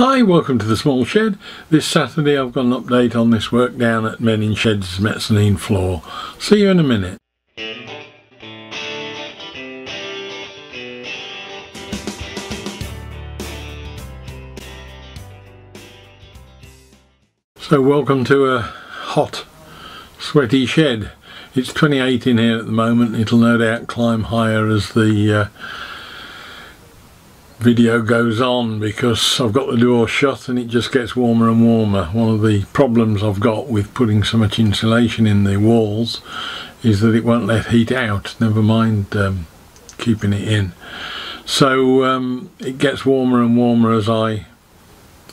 Hi, welcome to the small shed. This Saturday I've got an update on this work down at Men in Shed's mezzanine floor. See you in a minute. So welcome to a hot, sweaty shed. It's 28 in here at the moment. It'll no doubt climb higher as the video goes on because I've got the door shut and it just gets warmer and warmer. One of the problems I've got with putting so much insulation in the walls is that it won't let heat out, never mind keeping it in. So it gets warmer and warmer as I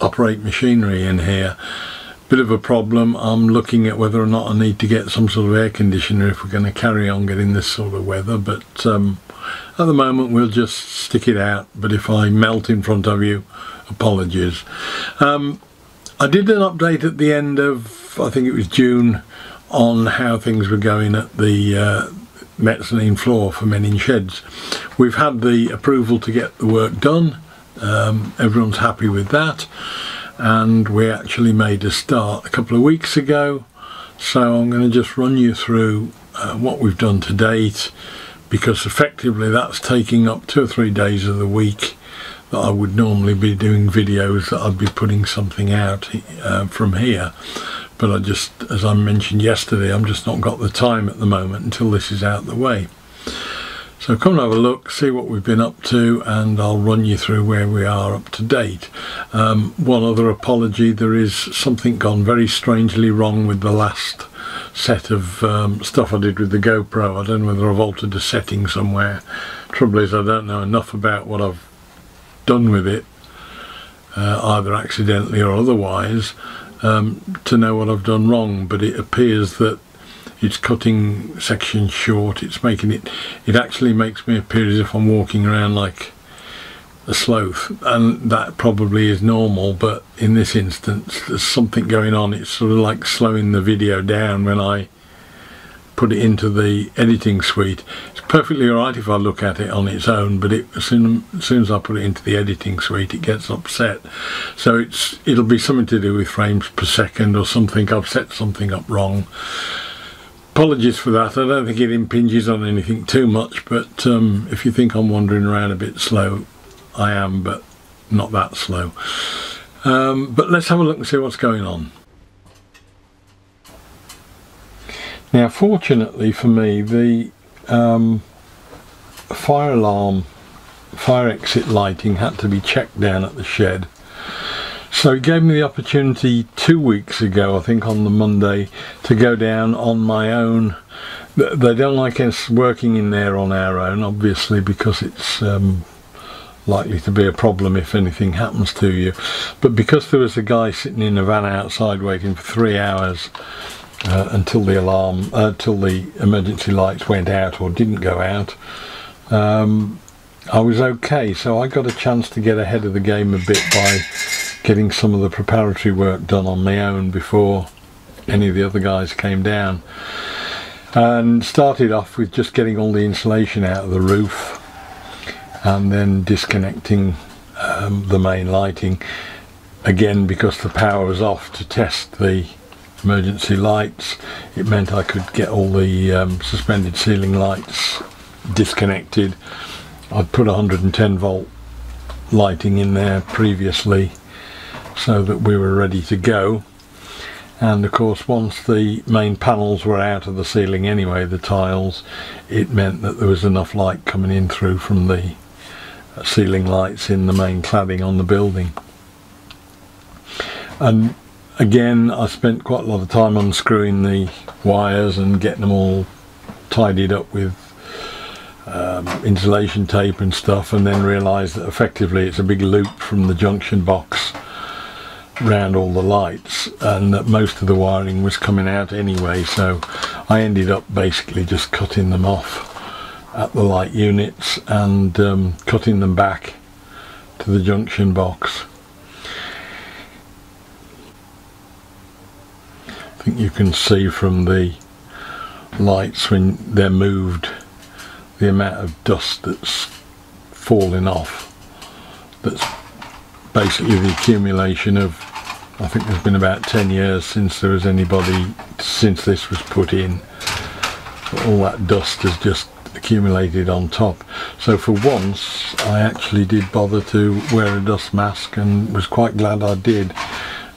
operate machinery in here. Bit of a problem. I'm looking at whether or not I need to get some sort of air conditioner if we're going to carry on getting this sort of weather, but at the moment we'll just stick it out. But if I melt in front of you, apologies. I did an update at the end of, I think it was June, on how things were going at the mezzanine floor for Men in Sheds. We've had the approval to get the work done. Everyone's happy with that, and we actually made a start a couple of weeks ago. So I'm going to just run you through what we've done to date, because effectively that's taking up 2 or 3 days of the week that I would normally be doing videos, that I'd be putting something out from here. But I just, as I mentioned yesterday, I'm just not got the time at the moment until this is out of the way. So come and have a look, see what we've been up to, and I'll run you through where we are up to date. One other apology, there is something gone very strangely wrong with the last set of stuff I did with the GoPro. I don't know whether I've altered a setting somewhere. Trouble is, I don't know enough about what I've done with it, either accidentally or otherwise, to know what I've done wrong, but it appears that it's cutting sections short. It's making it actually makes me appear as if I'm walking around like a sloth, and that probably is normal, but in this instance there's something going on. It's sort of like slowing the video down when I put it into the editing suite. It's perfectly alright if I look at it on its own, but as soon as I put it into the editing suite it gets upset. So it'll be something to do with frames per second or something. I've set something up wrong. Apologies for that. I don't think it impinges on anything too much, but if you think I'm wandering around a bit slow, I am, but not that slow. But let's have a look and see what's going on. Now, fortunately for me, the fire alarm, fire exit lighting had to be checked down at the shed. So it gave me the opportunity 2 weeks ago, I think on the Monday, to go down on my own. They don't like us working in there on our own, obviously, because it's likely to be a problem if anything happens to you. But because there was a guy sitting in a van outside waiting for 3 hours until the emergency lights went out or didn't go out, I was okay. So I got a chance to get ahead of the game a bit by getting some of the preparatory work done on my own before any of the other guys came down, and started off with just getting all the insulation out of the roof and then disconnecting the main lighting again, because the power was off, to test the emergency lights. It meant I could get all the suspended ceiling lights disconnected. I'd put 110 volt lighting in there previously so that we were ready to go. And of course, once the main panels were out of the ceiling anyway, the tiles, it meant that there was enough light coming in through from the ceiling lights in the main cladding on the building. And again, I spent quite a lot of time unscrewing the wires and getting them all tidied up with insulation tape and stuff, and then realised that effectively it's a big loop from the junction box round all the lights, and that most of the wiring was coming out anyway. So I ended up basically just cutting them off at the light units and cutting them back to the junction box. I think you can see from the lights when they're moved the amount of dust that's falling off, that's basically the accumulation of, I think there's been about 10 years since there was anybody, since this was put in. All that dust has just accumulated on top. So for once I actually did bother to wear a dust mask, and was quite glad I did,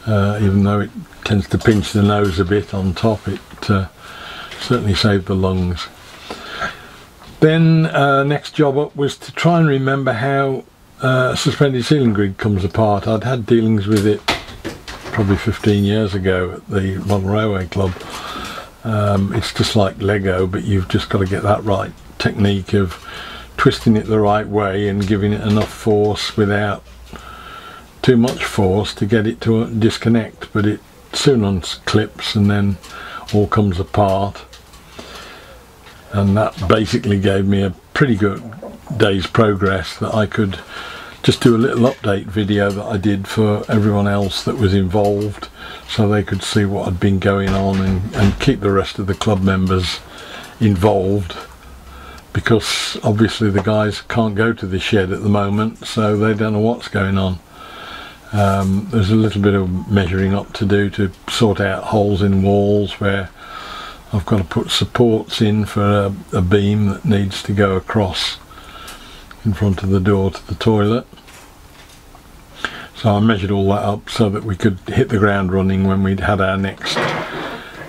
even though it tends to pinch the nose a bit on top. It certainly saved the lungs. Then next job up was to try and remember how a suspended ceiling grid comes apart. I'd had dealings with it probably 15 years ago at the Model Railway Club. It's just like Lego, but you've just got to get that right technique of twisting it the right way and giving it enough force without too much force to get it to disconnect, but it soon unclips and then all comes apart. And that basically gave me a pretty good day's progress, that I could just do a little update video that I did for everyone else that was involved, so they could see what had been going on, and keep the rest of the club members involved, because obviously the guys can't go to the shed at the moment, so they don't know what's going on. There's a little bit of measuring up to do to sort out holes in walls where I've got to put supports in for a beam that needs to go across in front of the door to the toilet. So I measured all that up so that we could hit the ground running when we'd had our next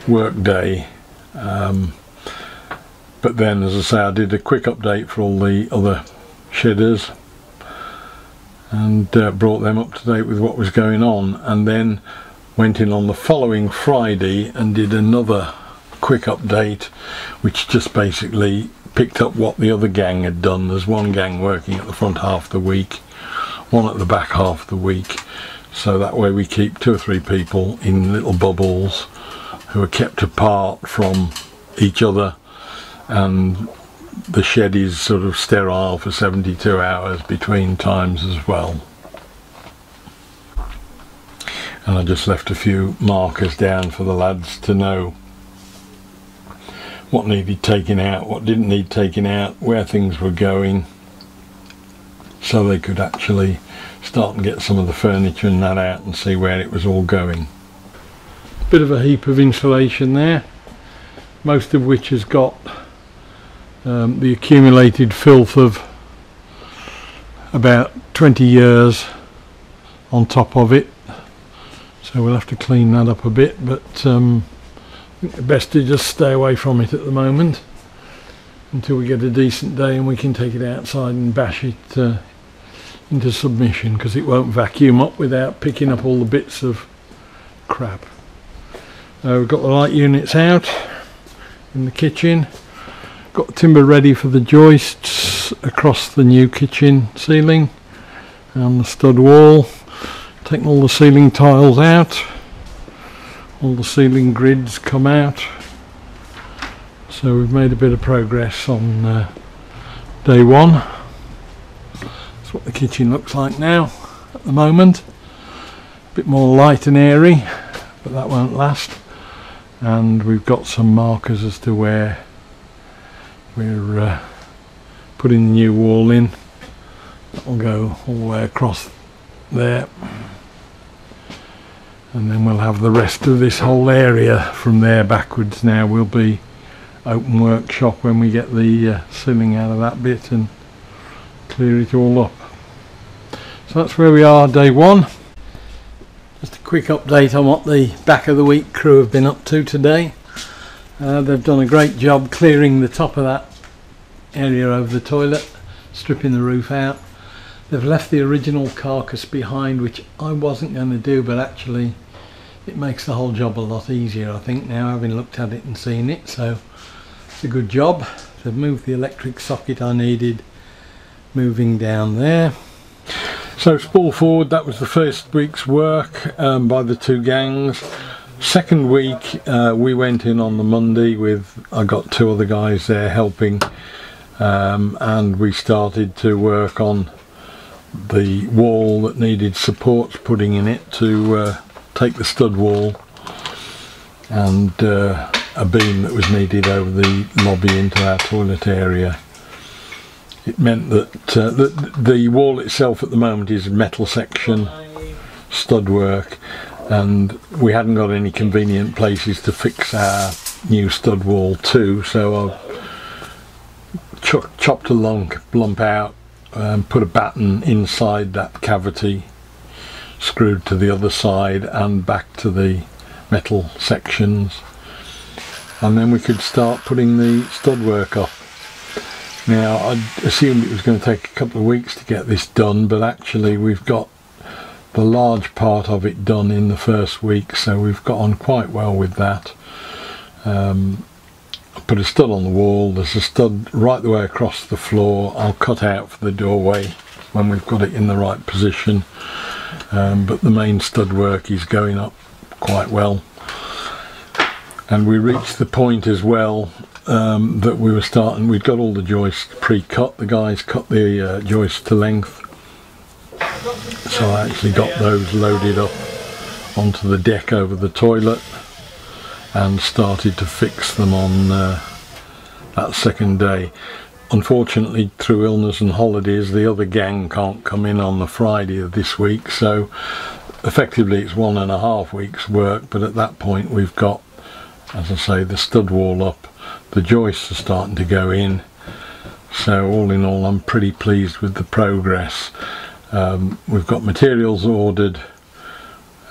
work day. But then, as I say, I did a quick update for all the other shedders and brought them up to date with what was going on, and then went in on the following Friday and did another quick update, which just basically picked up what the other gang had done. There's one gang working at the front half of the week, one at the back half of the week, so that way we keep 2 or 3 people in little bubbles who are kept apart from each other, and the shed is sort of sterile for 72 hours between times as well. And I just left a few markers down for the lads to know what needed taking out, what didn't need taking out, where things were going, so they could actually start and get some of the furniture and that out and see where it was all going. Bit of a heap of insulation there, most of which has got the accumulated filth of about 20 years on top of it, so we'll have to clean that up a bit, but I think the best to just stay away from it at the moment until we get a decent day and we can take it outside and bash it into submission, because it won't vacuum up without picking up all the bits of crap. We've got the light units out in the kitchen, got the timber ready for the joists across the new kitchen ceiling and the stud wall, taking all the ceiling tiles out, all the ceiling grids come out, so we've made a bit of progress on day one. That's what the kitchen looks like now at the moment, a bit more light and airy, but that won't last. And we've got some markers as to where we're putting the new wall in. That'll go all the way across there, and then we'll have the rest of this whole area from there backwards. Now will be open workshop when we get the ceiling out of that bit and clear it all up. So that's where we are, day one. Just a quick update on what the back of the week crew have been up to today. They've done a great job clearing the top of that area over the toilet, stripping the roof out. They've left the original carcass behind, which I wasn't going to do, but actually it makes the whole job a lot easier, I think, now having looked at it and seen it, so it's a good job. They've moved the electric socket I needed moving down there. So spool forward, that was the first week's work by the 2 gangs. Second week we went in on the Monday with, I got 2 other guys there helping, and we started to work on the wall that needed supports putting in it to take the stud wall, and a beam that was needed over the lobby into our toilet area. It meant that the wall itself at the moment is a metal section, stud work, and we hadn't got any convenient places to fix our new stud wall too, so I chopped a lump out and put a batten inside that cavity, screwed to the other side and back to the metal sections, and then we could start putting the stud work up. Now, I assumed it was going to take a couple of weeks to get this done, but actually we've got the large part of it done in the first week, so we've got on quite well with that. I put a stud on the wall. There's a stud right the way across the floor. I'll cut out for the doorway when we've got it in the right position, but the main stud work is going up quite well. And we reached the point as well that we were starting, we'd got all the joists pre-cut. The guys cut the joists to length, so I actually got those loaded up onto the deck over the toilet and started to fix them on that second day. Unfortunately, through illness and holidays, the other gang can't come in on the Friday of this week, so effectively it's 1.5 weeks work, but at that point we've got, as I say, the stud wall up, the joists are starting to go in, so all in all I'm pretty pleased with the progress. We've got materials ordered.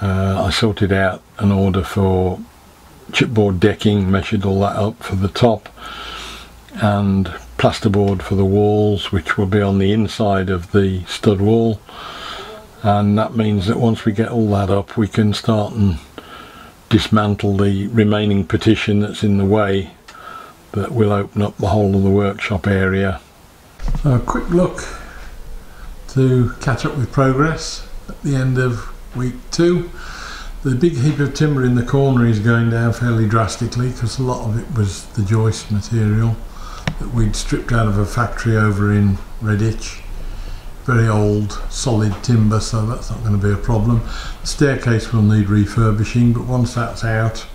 I sorted out an order for chipboard decking, measured all that up for the top, and plasterboard for the walls, which will be on the inside of the stud wall, and that means that once we get all that up we can start and dismantle the remaining partition that's in the way, that will open up the whole of the workshop area. So a quick look to catch up with progress at the end of week 2. The big heap of timber in the corner is going down fairly drastically, because a lot of it was the joist material that we'd stripped out of a factory over in Redditch. Very old solid timber, so that's not going to be a problem. The staircase will need refurbishing, but once that's out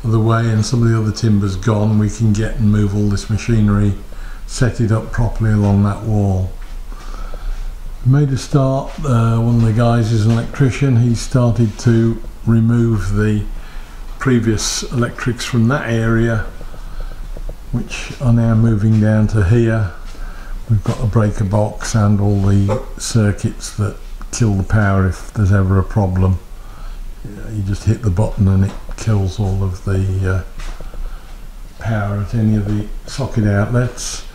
of the way and some of the other timber's gone, we can get and move all this machinery, set it up properly along that wall. Made a start. One of the guys is an electrician. He started to remove the previous electrics from that area, which are now moving down to here. We've got a breaker box and all the circuits that kill the power if there's ever a problem. You just hit the button and it kills all of the power at any of the socket outlets.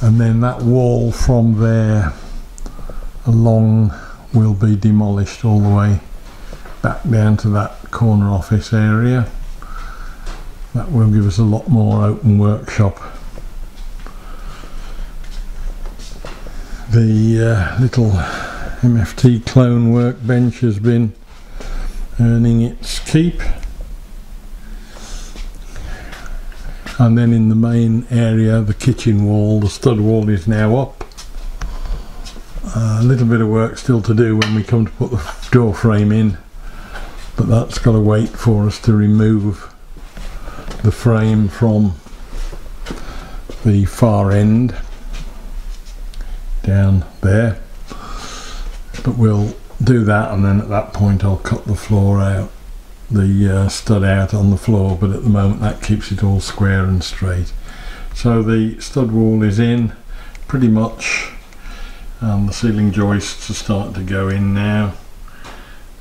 And then that wall from there along will be demolished all the way back down to that corner office area. That will give us a lot more open workshop. The little MFT clone workbench has been earning its keep. And then in the main area, the kitchen wall, the stud wall is now up. A little bit of work still to do when we come to put the door frame in, but that's got to wait for us to remove the frame from the far end down there. But we'll do that, and then at that point I'll cut the floor out, the stud out on the floor, but at the moment that keeps it all square and straight. So the stud wall is in pretty much, and the ceiling joists are starting to go in now.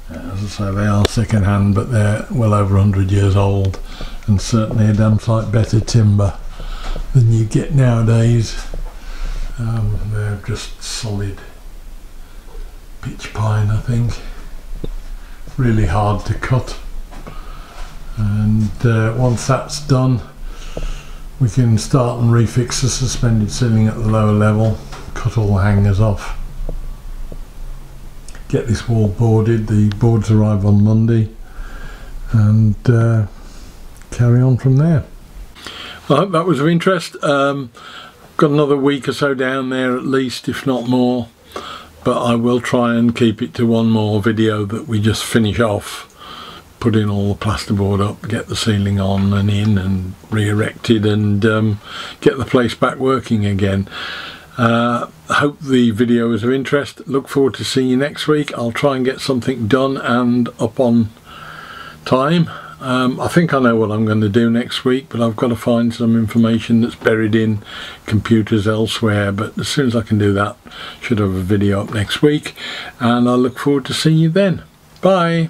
As I say, they are second hand, but they're well over 100 years old, and certainly a damn sight better timber than you get nowadays. They're just solid pitch pine, I think. Really hard to cut, and once that's done we can start and refix the suspended ceiling at the lower level, cut all the hangers off, get this wall boarded. The boards arrive on Monday, and carry on from there. I hope that was of interest. Got another week or so down there at least, if not more, but I will try and keep it to one more video that we just finish off, put in all the plasterboard up, get the ceiling on and in and re-erected, and get the place back working again. I hope the video was of interest. Look forward to seeing you next week. I'll try and get something done and up on time. I think I know what I'm going to do next week, but I've got to find some information that's buried in computers elsewhere. But as soon as I can do that, should have a video up next week, and I look forward to seeing you then. Bye.